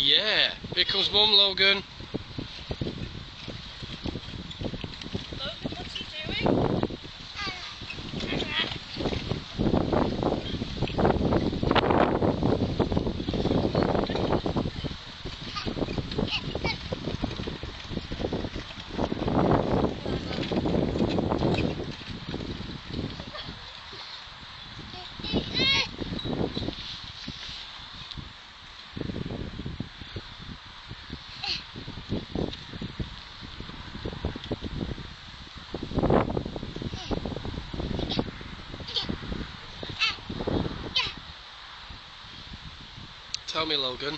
Yeah, here comes Mum, Logan. Logan, what's he doing? Tell me, Logan.